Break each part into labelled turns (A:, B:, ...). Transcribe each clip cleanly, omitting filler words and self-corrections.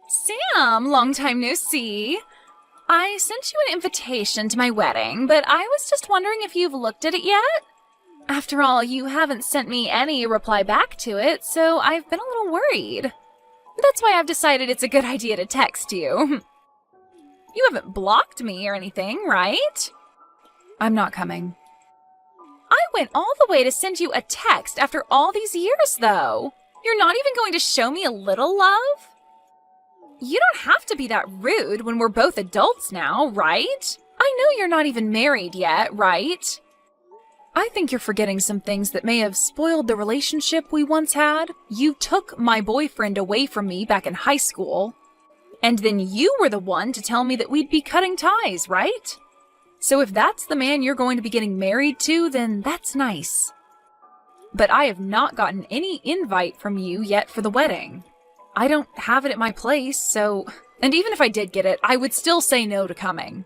A: Sam, long time no see. I sent you an invitation to my wedding, but I was just wondering if you've looked at it yet? After all, you haven't sent me any reply back to it, so I've been a little worried. That's why I've decided it's a good idea to text you. You haven't blocked me or anything, right? I'm not coming. I went all the way to send you a text after all these years, though. You're not even going to show me a little love? You don't have to be that rude when we're both adults now, right? I know you're not even married yet, right? I think you're forgetting some things that may have spoiled the relationship we once had. You took my boyfriend away from me back in high school, and then you were the one to tell me that we'd be cutting ties, right? So if that's the man you're going to be getting married to, then that's nice. But I have not gotten any invite from you yet for the wedding. I don't have it at my place, so... And even if I did get it, I would still say no to coming.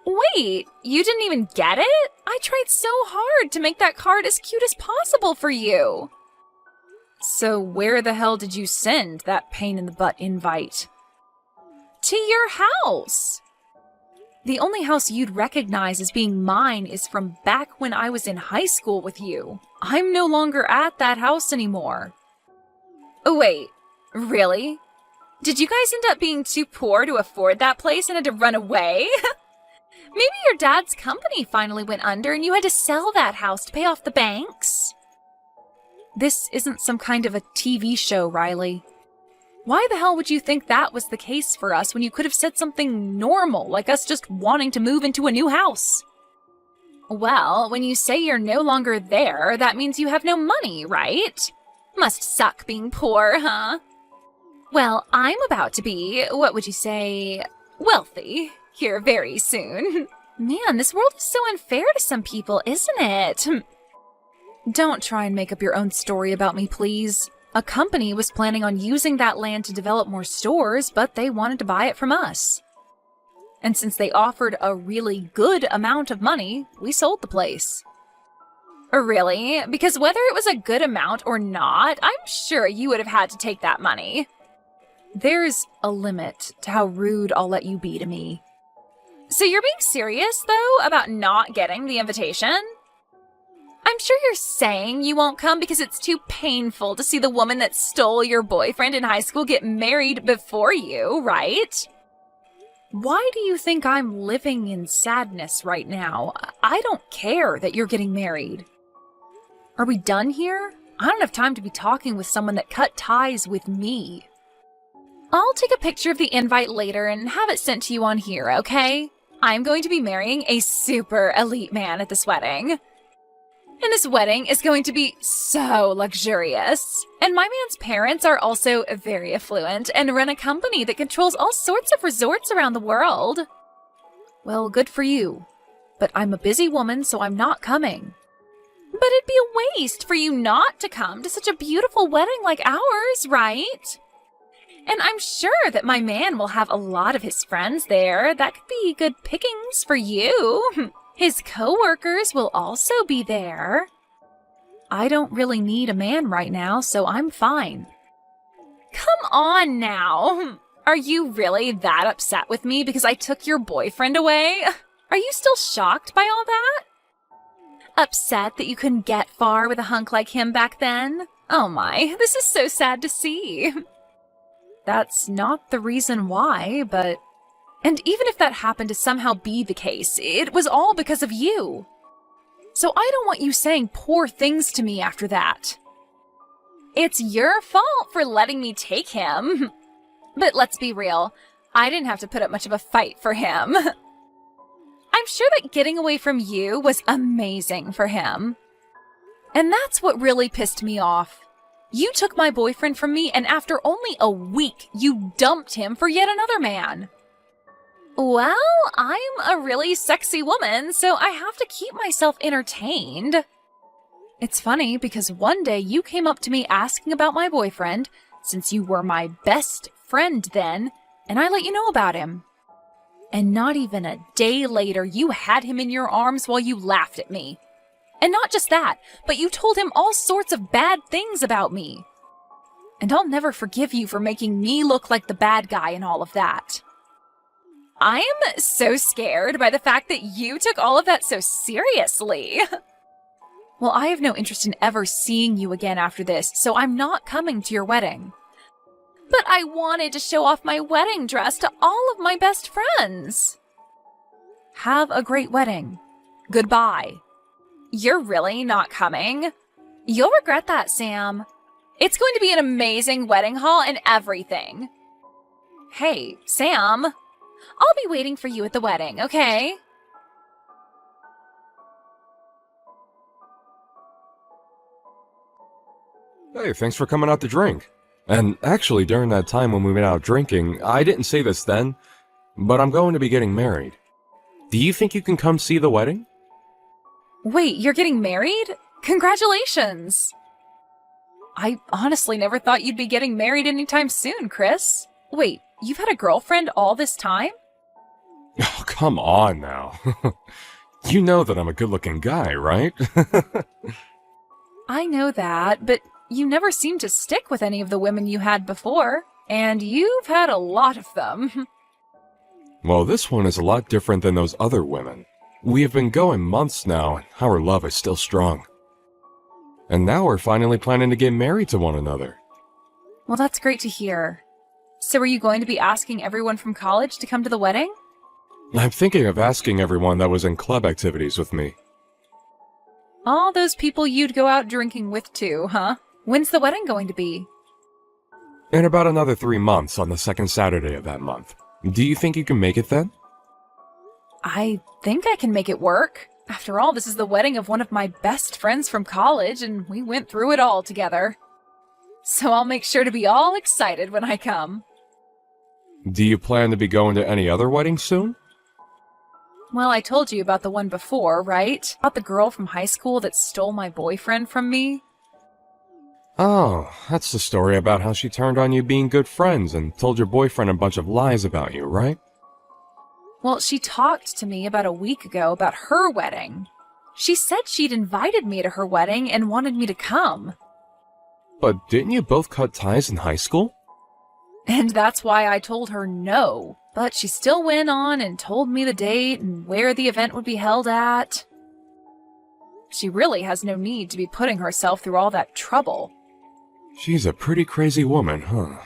A: Wait, you didn't even get it? I tried so hard to make that card as cute as possible for you. So where the hell did you send that pain-in-the-butt invite? To your house. The only house you'd recognize as being mine is from back when I was in high school with you. I'm no longer at that house anymore. Oh, wait, really? Did you guys end up being too poor to afford that place and had to run away? Maybe your dad's company finally went under and you had to sell that house to pay off the banks? This isn't some kind of a TV show, Riley. Why the hell would you think that was the case for us when you could have said something normal, like us just wanting to move into a new house? Well, when you say you're no longer there, that means you have no money, right? Must suck being poor, huh? Well, I'm about to be, what would you say, wealthy here very soon. Man, this world is so unfair to some people, isn't it? Don't try and make up your own story about me, please. A company was planning on using that land to develop more stores, but they wanted to buy it from us. And since they offered a really good amount of money, we sold the place. Really? Because whether it was a good amount or not, I'm sure you would have had to take that money. There's a limit to how rude I'll let you be to me. So you're being serious, though, about not getting the invitation? I'm sure you're saying you won't come because it's too painful to see the woman that stole your boyfriend in high school get married before you, right? Why do you think I'm living in sadness right now? I don't care that you're getting married. Are we done here? I don't have time to be talking with someone that cut ties with me. I'll take a picture of the invite later and have it sent to you on here, okay? I'm going to be marrying a super elite man at this wedding. And this wedding is going to be so luxurious. And my man's parents are also very affluent and run a company that controls all sorts of resorts around the world. Well, good for you. But I'm a busy woman, so I'm not coming. But it'd be a waste for you not to come to such a beautiful wedding like ours, right? And I'm sure that my man will have a lot of his friends there. That could be good pickings for you. His co-workers will also be there. I don't really need a man right now, so I'm fine. Come on now. Are you really that upset with me because I took your boyfriend away? Are you still shocked by all that? Upset that you couldn't get far with a hunk like him back then? Oh my, this is so sad to see. That's not the reason why, but... And even if that happened to somehow be the case, it was all because of you. So I don't want you saying poor things to me after that. It's your fault for letting me take him. But let's be real, I didn't have to put up much of a fight for him. I'm sure that getting away from you was amazing for him. And that's what really pissed me off. You took my boyfriend from me, and after only a week, you dumped him for yet another man. Well, I'm a really sexy woman, so I have to keep myself entertained. It's funny because one day you came up to me asking about my boyfriend, since you were my best friend then, and I let you know about him. And not even a day later, you had him in your arms while you laughed at me. And not just that, but you told him all sorts of bad things about me. And I'll never forgive you for making me look like the bad guy in all of that. I'm so scared by the fact that you took all of that so seriously. Well, I have no interest in ever seeing you again after this, so I'm not coming to your wedding. But I wanted to show off my wedding dress to all of my best friends. Have a great wedding. Goodbye. You're really not coming? You'll regret that, Sam. It's going to be an amazing wedding hall and everything. Hey, Sam. I'll be waiting for you at the wedding, okay?
B: Hey, thanks for coming out to drink. And actually, during that time when we went out drinking, I didn't say this then, but I'm going to be getting married. Do you think you can come see the wedding?
A: Wait, you're getting married? Congratulations! I honestly never thought you'd be getting married anytime soon, Chris. Wait, you've had a girlfriend all this time?
B: Oh, come on now. You know that I'm a good-looking guy, right?
A: I know that, but you never seemed to stick with any of the women you had before, and you've had a lot of them.
B: Well, this one is a lot different than those other women. We have been going months now, and our love is still strong. And now we're finally planning to get married to one another.
A: Well, that's great to hear. So are you going to be asking everyone from college to come to the wedding?
B: I'm thinking of asking everyone that was in club activities with me.
A: All those people you'd go out drinking with too, huh? When's the wedding going to be?
B: In about another 3 months, on the second Saturday of that month. Do you think you can make it then?
A: I think I can make it work. After all, this is the wedding of one of my best friends from college, and we went through it all together. So I'll make sure to be all excited when I come.
B: Do you plan to be going to any other weddings soon?
A: Well, I told you about the one before, right? About the girl from high school that stole my boyfriend from me?
B: Oh, that's the story about how she turned on you being good friends and told your boyfriend a bunch of lies about you, right?
A: Well, she talked to me about a week ago about her wedding. She said she'd invited me to her wedding and wanted me to come.
B: But didn't you both cut ties in high school?
A: And that's why I told her no. But she still went on and told me the date and where the event would be held at. She really has no need to be putting herself through all that trouble.
B: She's a pretty crazy woman, huh?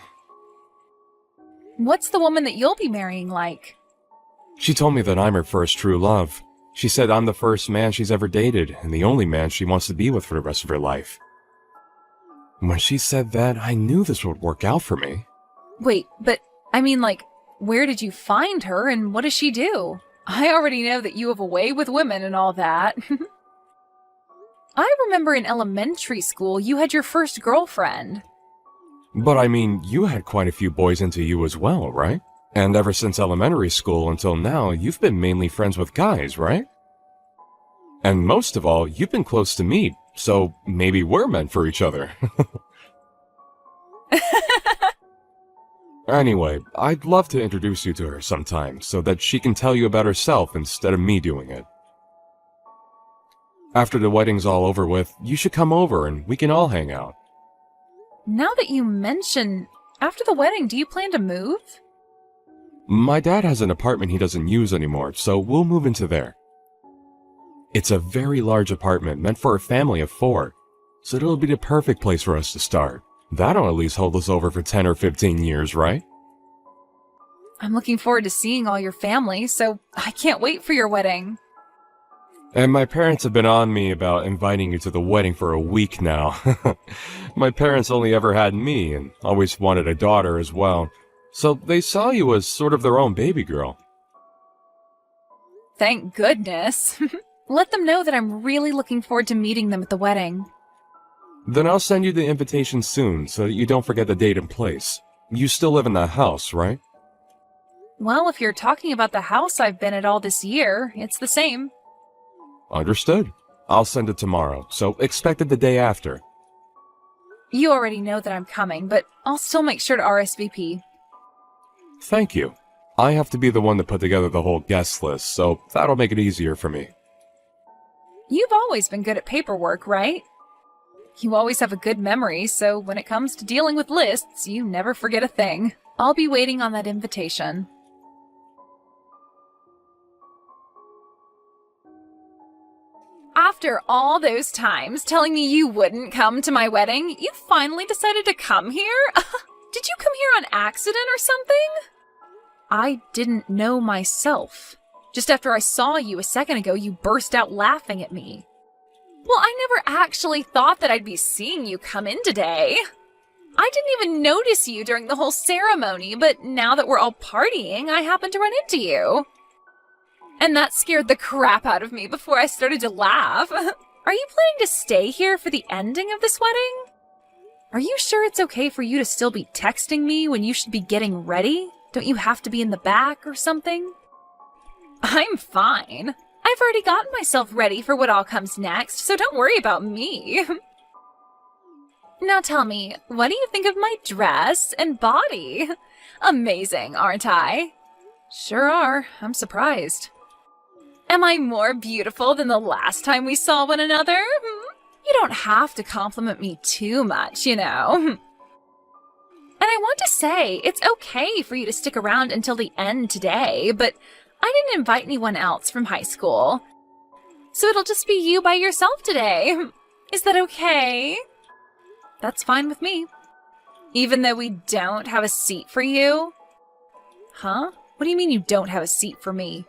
A: What's the woman that you'll be marrying like?
B: She told me that I'm her first true love. She said I'm the first man she's ever dated and the only man she wants to be with for the rest of her life. When she said that, I knew this would work out for me.
A: Wait, but I mean, like, where did you find her and what does she do? I already know that you have a way with women and all that. I remember in elementary school you had your first girlfriend.
B: But I mean, you had quite a few boys into you as well, right? And ever since elementary school until now, you've been mainly friends with guys, right? And most of all, you've been close to me, so maybe we're meant for each other. Anyway, I'd love to introduce you to her sometime so that she can tell you about herself instead of me doing it. After the wedding's all over with, you should come over and we can all hang out.
A: Now that you mention, after the wedding, do you plan to move?
B: My dad has an apartment he doesn't use anymore, so we'll move into there. It's a very large apartment meant for a family of 4, so it'll be the perfect place for us to start. That'll at least hold us over for 10 or 15 years, right?
A: I'm looking forward to seeing all your family, so I can't wait for your wedding.
B: And my parents have been on me about inviting you to the wedding for a week now. My parents only ever had me and always wanted a daughter as well, so they saw you as sort of their own baby girl.
A: Thank goodness. Let them know that I'm really looking forward to meeting them at the wedding.
B: Then I'll send you the invitation soon so that you don't forget the date and place. You still live in that house, right?
A: Well, if you're talking about the house I've been at all this year, it's the same.
B: Understood. I'll send it tomorrow, so expect it the day after.
A: You already know that I'm coming, but I'll still make sure to RSVP.
B: Thank you. I have to be the one to put together the whole guest list, so that'll make it easier for me.
A: You've always been good at paperwork, right? You always have a good memory, so when it comes to dealing with lists, you never forget a thing. I'll be waiting on that invitation. After all those times telling me you wouldn't come to my wedding, you finally decided to come here? Did you come here on accident or something? I didn't know myself. Just after I saw you a second ago, you burst out laughing at me. Well, I never actually thought that I'd be seeing you come in today. I didn't even notice you during the whole ceremony, but now that we're all partying, I happened to run into you. And that scared the crap out of me before I started to laugh. Are you planning to stay here for the ending of this wedding? Are you sure it's okay for you to still be texting me when you should be getting ready? Don't you have to be in the back or something? I'm fine. I've already gotten myself ready for what all comes next, so don't worry about me. Now tell me, what do you think of my dress and body? Amazing, aren't I? Sure are. I'm surprised. Am I more beautiful than the last time we saw one another? You don't have to compliment me too much, you know. And I want to say, it's okay for you to stick around until the end today, but I didn't invite anyone else from high school. So it'll just be you by yourself today. Is that okay? That's fine with me. Even though we don't have a seat for you? Huh? What do you mean you don't have a seat for me?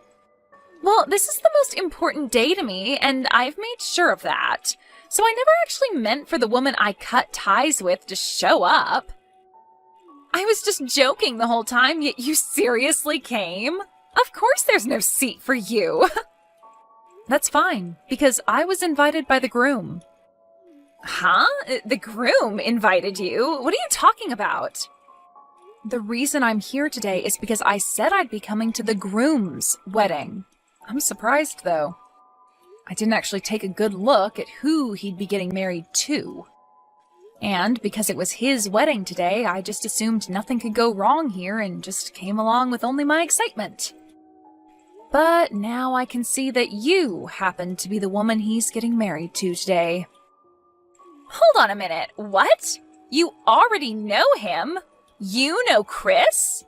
A: Well, this is the most important day to me, and I've made sure of that. So I never actually meant for the woman I cut ties with to show up. I was just joking the whole time, yet you seriously came? Of course there's no seat for you. That's fine, because I was invited by the groom. Huh? The groom invited you? What are you talking about? The reason I'm here today is because I said I'd be coming to the groom's wedding. I'm surprised, though. I didn't actually take a good look at who he'd be getting married to. And because it was his wedding today, I just assumed nothing could go wrong here and just came along with only my excitement. But now I can see that you happen to be the woman he's getting married to today. Hold on a minute, what? You already know him? You know Chris?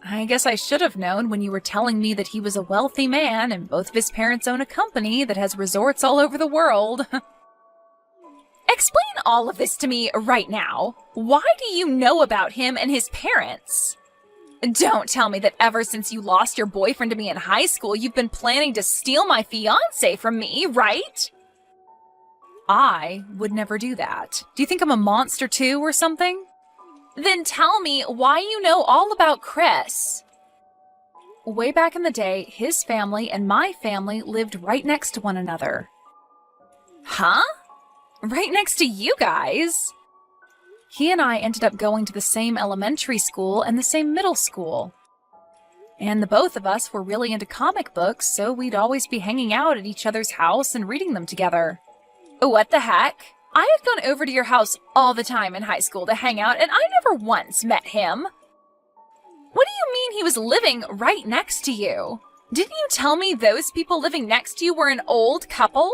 A: I guess I should have known when you were telling me that he was a wealthy man and both of his parents own a company that has resorts all over the world. Explain all of this to me right now. Why do you know about him and his parents? Don't tell me that ever since you lost your boyfriend to me in high school, you've been planning to steal my fiancé from me, right? I would never do that. Do you think I'm a monster too or something? Then tell me why you know all about Chris. Way back in the day, his family and my family lived right next to one another. Huh? Right next to you guys? He and I ended up going to the same elementary school and the same middle school. And the both of us were really into comic books, so we'd always be hanging out at each other's house and reading them together. What the heck? I had gone over to your house all the time in high school to hang out, and I never once met him. What do you mean he was living right next to you? Didn't you tell me those people living next to you were an old couple?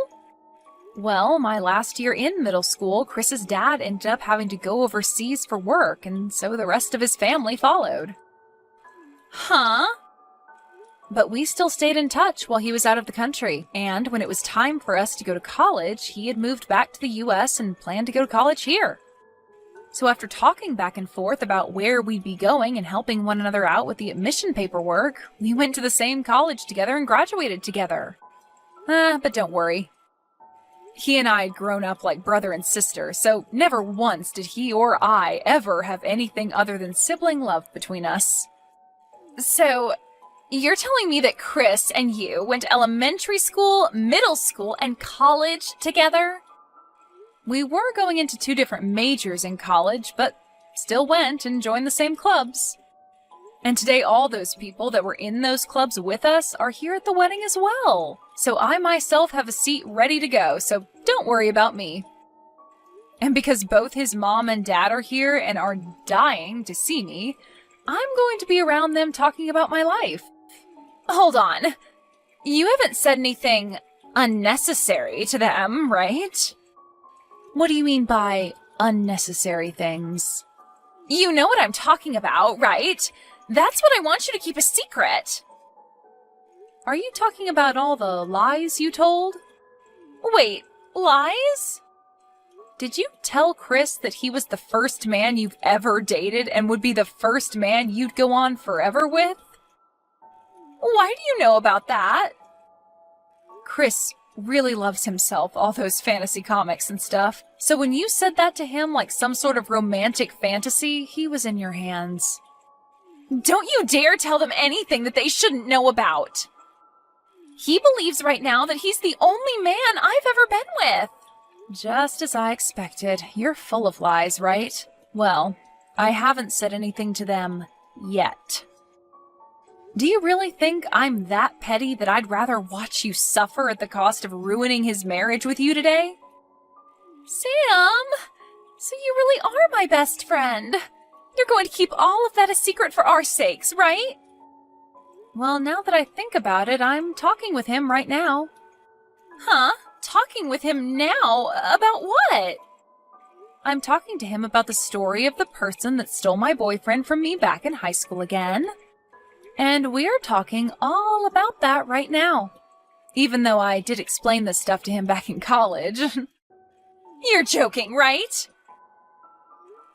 A: Well, my last year in middle school, Chris's dad ended up having to go overseas for work, and so the rest of his family followed. Huh? But we still stayed in touch while he was out of the country, and when it was time for us to go to college, he had moved back to the US and planned to go to college here. So after talking back and forth about where we'd be going and helping one another out with the admission paperwork, we went to the same college together and graduated together. But don't worry. He and I had grown up like brother and sister, so never once did he or I ever have anything other than sibling love between us. So, you're telling me that Chris and you went to elementary school, middle school, and college together? We were going into 2 different majors in college, but still went and joined the same clubs. And today all those people that were in those clubs with us are here at the wedding as well. So I myself have a seat ready to go, so don't worry about me. And because both his mom and dad are here and are dying to see me, I'm going to be around them talking about my life. Hold on. You haven't said anything unnecessary to them, right? What do you mean by unnecessary things? You know what I'm talking about, right? That's what I want you to keep a secret. Are you talking about all the lies you told? Wait, lies? Did you tell Chris that he was the first man you've ever dated and would be the first man you'd go on forever with? Why do you know about that? Chris really loves himself, all those fantasy comics and stuff. So when you said that to him like some sort of romantic fantasy, he was in your hands. Don't you dare tell them anything that they shouldn't know about. He believes right now that he's the only man I've ever been with. Just as I expected. You're full of lies, right? Well, I haven't said anything to them yet. Do you really think I'm that petty that I'd rather watch you suffer at the cost of ruining his marriage with you today? Sam! So you really are my best friend. You're going to keep all of that a secret for our sakes, right? Well, now that I think about it, I'm talking with him right now. Huh? Talking with him now? About what? I'm talking to him about the story of the person that stole my boyfriend from me back in high school again. And we're talking all about that right now. Even though I did explain this stuff to him back in college. You're joking, right?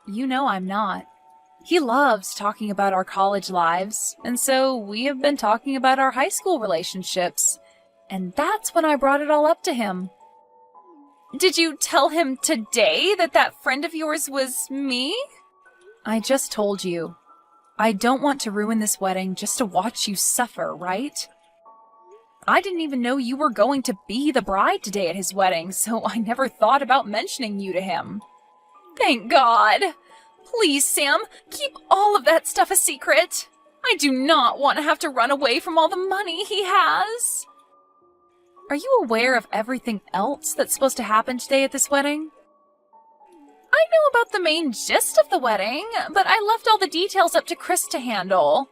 A: You know I'm not. He loves talking about our college lives, and so we have been talking about our high school relationships. And that's when I brought it all up to him. Did you tell him today that that friend of yours was me? I just told you. I don't want to ruin this wedding just to watch you suffer, right? I didn't even know you were going to be the bride today at his wedding, so I never thought about mentioning you to him. Thank God. Please, Sam, keep all of that stuff a secret. I do not want to have to run away from all the money he has. Are you aware of everything else that's supposed to happen today at this wedding? I know about the main gist of the wedding, but I left all the details up to Chris to handle.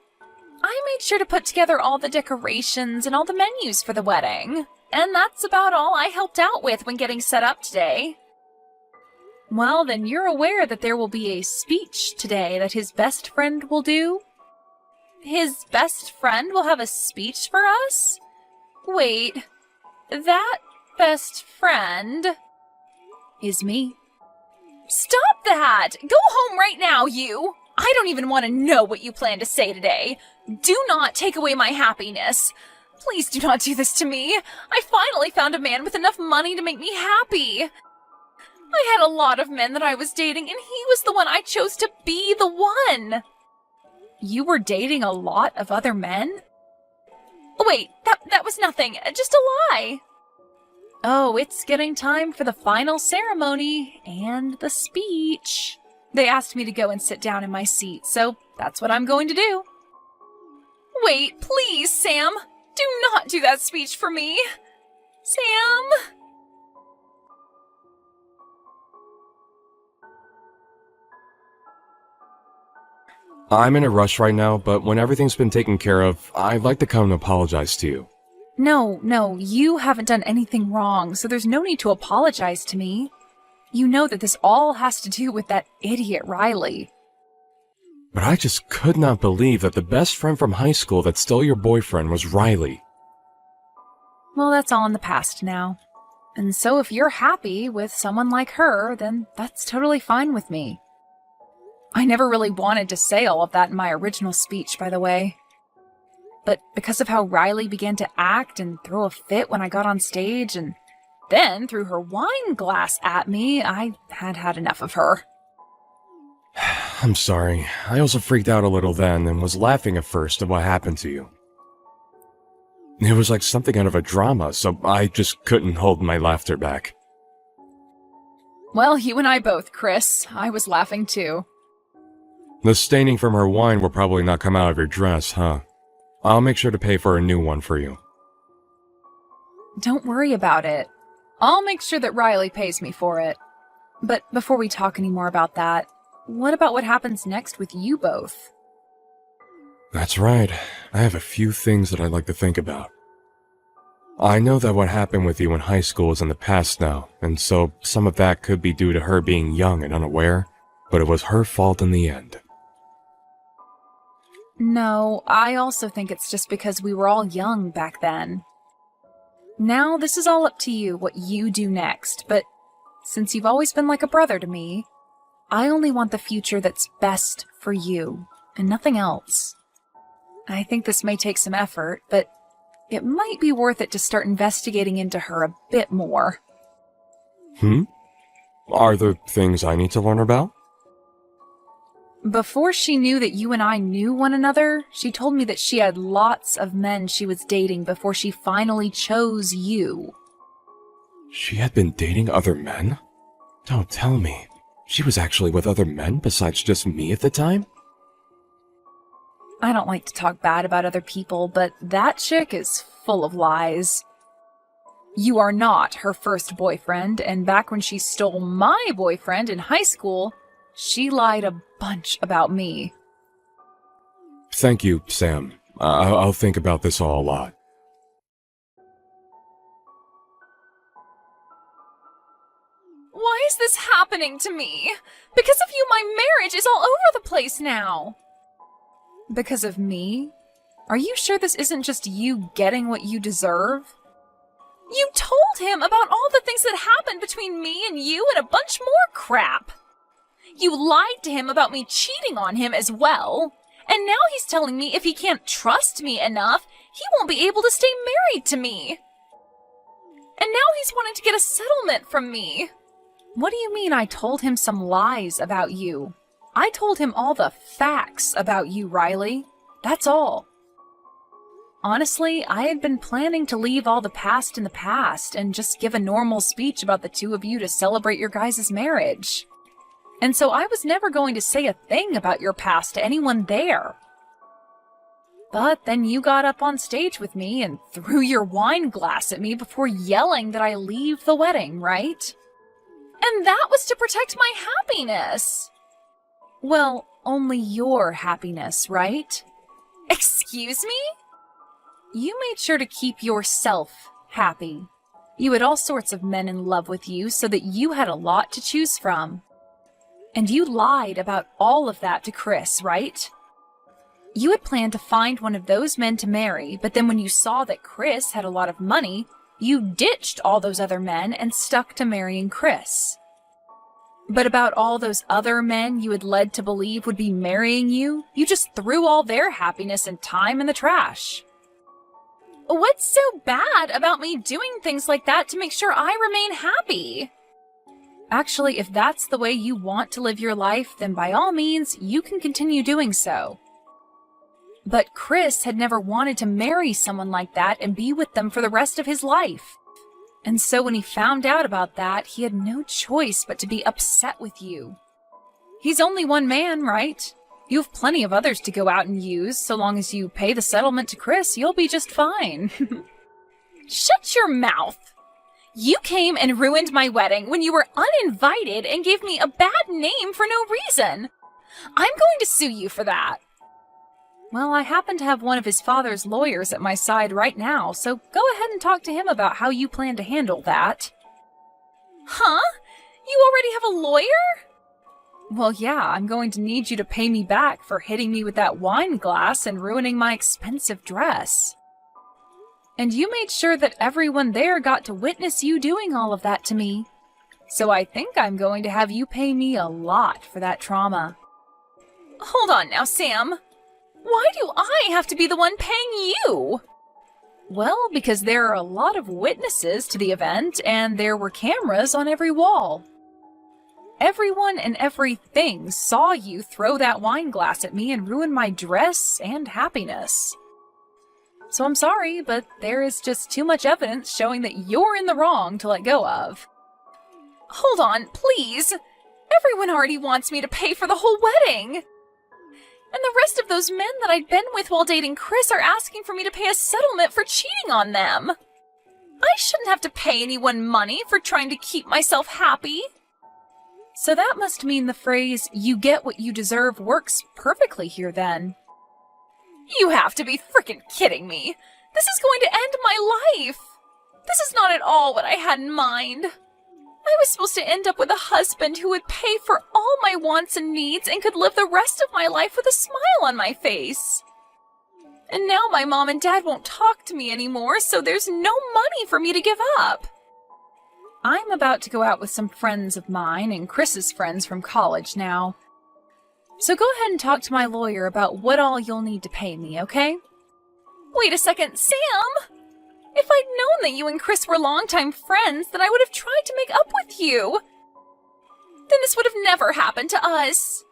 A: I made sure to put together all the decorations and all the menus for the wedding, and that's about all I helped out with when getting set up today. Well, then you're aware that there will be a speech today that his best friend will do? His best friend will have a speech for us? Wait, that best friend is me. Stop that! Go home right now, you! I don't even want to know what you plan to say today. Do not take away my happiness. Please do not do this to me. I finally found a man with enough money to make me happy. I had a lot of men that I was dating, and he was the one I chose to be the one. You were dating a lot of other men? Wait, that was nothing. Just a lie. Oh, it's getting time for the final ceremony and the speech. They asked me to go and sit down in my seat, so that's what I'm going to do. Wait, please, Sam. Do not do that speech for me. Sam!
B: I'm in a rush right now, but when everything's been taken care of, I'd like to come and apologize to you.
A: No, you haven't done anything wrong, so there's no need to apologize to me. You know that this all has to do with that idiot Riley.
B: But I just could not believe that the best friend from high school that stole your boyfriend was Riley.
A: Well, that's all in the past now. And so if you're happy with someone like her, then that's totally fine with me. I never really wanted to say all of that in my original speech, by the way. But because of how Riley began to act and throw a fit when I got on stage, and then threw her wine glass at me, I had enough of her.
B: I'm sorry. I also freaked out a little then and was laughing at first at what happened to you. It was like something out of a drama, so I just couldn't hold my laughter back.
A: Well, you and I both, Chris. I was laughing too.
B: The staining from her wine will probably not come out of your dress, huh? I'll make sure to pay for a new one for you.
A: Don't worry about it. I'll make sure that Riley pays me for it. But before we talk any more about that, what about what happens next with you both?
B: That's right. I have a few things that I'd like to think about. I know that what happened with you in high school is in the past now, and so some of that could be due to her being young and unaware, but it was her fault in the end.
A: No, I also think it's just because we were all young back then. Now, this is all up to you, what you do next, but since you've always been like a brother to me, I only want the future that's best for you, and nothing else. I think this may take some effort, but it might be worth it to start investigating into her a bit more.
B: Are there things I need to learn about?
A: Before she knew that you and I knew one another, she told me that she had lots of men she was dating before she finally chose you.
B: She had been dating other men? Don't tell me. She was actually with other men besides just me at the time?
A: I don't like to talk bad about other people, but that chick is full of lies. You are not her first boyfriend, and back when she stole my boyfriend in high school, she lied a bunch about me.
B: Thank you, Sam. I'll think about this all a lot.
A: Why is this happening to me? Because of you, my marriage is all over the place now. Because of me? Are you sure this isn't just you getting what you deserve? You told him about all the things that happened between me and you and a bunch more crap. You lied to him about me cheating on him as well. And now he's telling me if he can't trust me enough, he won't be able to stay married to me. And now he's wanting to get a settlement from me. What do you mean I told him some lies about you? I told him all the facts about you, Riley. That's all. Honestly, I had been planning to leave all the past in the past and just give a normal speech about the two of you to celebrate your guys' marriage. And so I was never going to say a thing about your past to anyone there. But then you got up on stage with me and threw your wine glass at me before yelling that I leave the wedding, right? And that was to protect my happiness. Well, only your happiness, right? Excuse me? You made sure to keep yourself happy. You had all sorts of men in love with you so that you had a lot to choose from. And you lied about all of that to Chris, right? You had planned to find one of those men to marry, but then when you saw that Chris had a lot of money, you ditched all those other men and stuck to marrying Chris. But about all those other men you had led to believe would be marrying you, you just threw all their happiness and time in the trash. What's so bad about me doing things like that to make sure I remain happy? Actually, if that's the way you want to live your life, then by all means, you can continue doing so. But Chris had never wanted to marry someone like that and be with them for the rest of his life. And so when he found out about that, he had no choice but to be upset with you. He's only one man, right? You have plenty of others to go out and use. So long as you pay the settlement to Chris, you'll be just fine. Shut your mouth! You came and ruined my wedding when you were uninvited and gave me a bad name for no reason. I'm going to sue you for that. Well, I happen to have one of his father's lawyers at my side right now, so go ahead and talk to him about how you plan to handle that. Huh? You already have a lawyer? Well, yeah, I'm going to need you to pay me back for hitting me with that wine glass and ruining my expensive dress. And you made sure that everyone there got to witness you doing all of that to me. So I think I'm going to have you pay me a lot for that trauma. Hold on now, Sam. Why do I have to be the one paying you? Well, because there are a lot of witnesses to the event, and there were cameras on every wall. Everyone and everything saw you throw that wine glass at me and ruin my dress and happiness. So I'm sorry, but there is just too much evidence showing that you're in the wrong to let go of. Hold on, please. Everyone already wants me to pay for the whole wedding. And the rest of those men that I'd been with while dating Chris are asking for me to pay a settlement for cheating on them. I shouldn't have to pay anyone money for trying to keep myself happy. So that must mean the phrase, "you get what you deserve," works perfectly here then. You have to be frickin' kidding me. This is going to end my life. This is not at all what I had in mind. I was supposed to end up with a husband who would pay for all my wants and needs and could live the rest of my life with a smile on my face. And now my mom and dad won't talk to me anymore, so there's no money for me to give up. I'm about to go out with some friends of mine and Chris's friends from college now. So go ahead and talk to my lawyer about what all you'll need to pay me, okay? Wait a second, Sam! If I'd known that you and Chris were longtime friends, then I would have tried to make up with you. Then this would have never happened to us.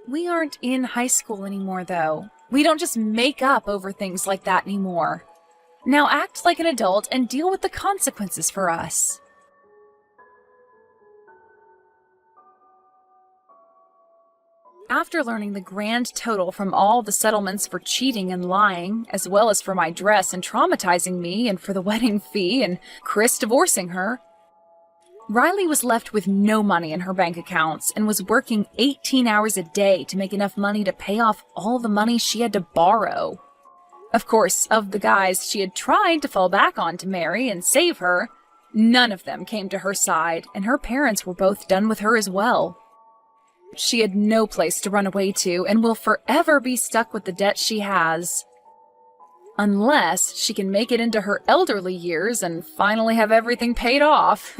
A: We aren't in high school anymore, though. We don't just make up over things like that anymore. Now act like an adult and deal with the consequences for us. After learning the grand total from all the settlements for cheating and lying, as well as for my dress and traumatizing me and for the wedding fee and Chris divorcing her, Riley was left with no money in her bank accounts and was working 18 hours a day to make enough money to pay off all the money she had to borrow. Of course, of the guys she had tried to fall back on to marry and save her, none of them came to her side, and her parents were both done with her as well. She had no place to run away to and will forever be stuck with the debt she has. Unless she can make it into her elderly years and finally have everything paid off.